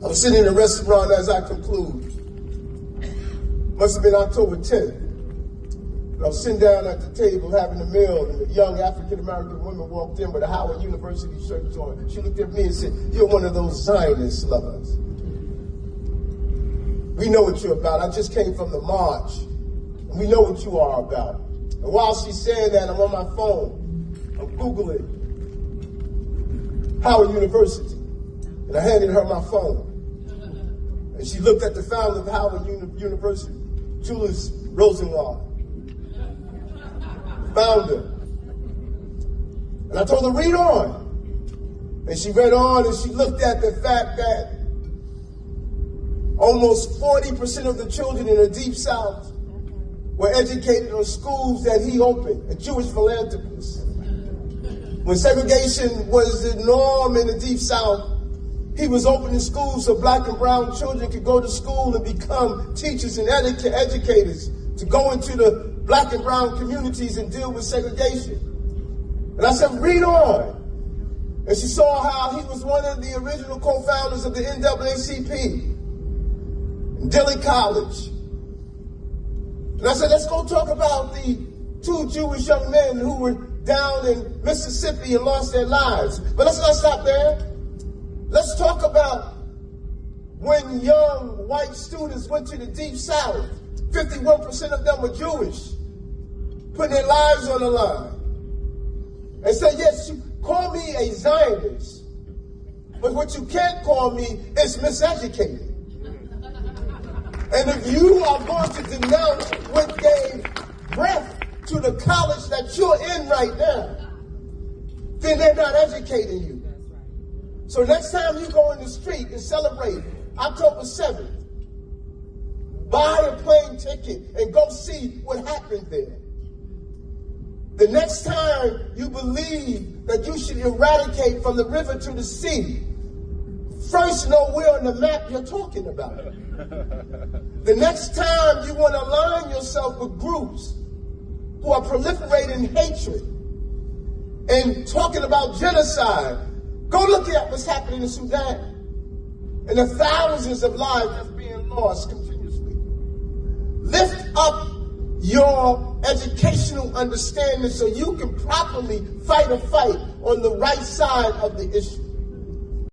I was sitting in a restaurant as I conclude. Must have been October 10th. I was sitting down at the table having a meal, and a young African-American woman walked in with a Howard University shirt on. She looked at me and said, "You're one of those Zionist lovers. We know what you're about. I just came from the march, and we know what you are about." And while she's saying that, I'm on my phone. I'm Googling Howard University, and I handed her my phone. And she looked at the founder of Howard University, Julius Rosenwald, founder. And I told her, read on. And she read on, and she looked at the fact that almost 40% of the children in the Deep South were educated in schools that he opened, a Jewish philanthropist. When segregation was the norm in the Deep South, he was opening schools so black and brown children could go to school and become teachers and educators to go into the black and brown communities and deal with segregation. And I said, read on. And she saw how he was one of the original co-founders of the NAACP in Dilley College. And I said, let's go talk about the two Jewish young men who were down in Mississippi and lost their lives. But let's not stop there. Let's talk about when young white students went to the Deep South. 51% of them were Jewish, putting their lives on the line. And said, yes, you call me a Zionist, but what you can't call me is miseducated. And if you are going to denounce what gave breath to the college that you're in right now, then they're not educating you. So next time you go in the street and celebrate October 7th, buy a plane ticket and go see what happened there. The next time you believe that you should eradicate from the river to the sea, first know where on the map you're talking about. The next time you want to align yourself with groups who are proliferating hatred and talking about genocide, go look at what's happening in Sudan and the thousands of lives that's being lost continuously. Lift up your educational understanding so you can properly fight a fight on the right side of the issue.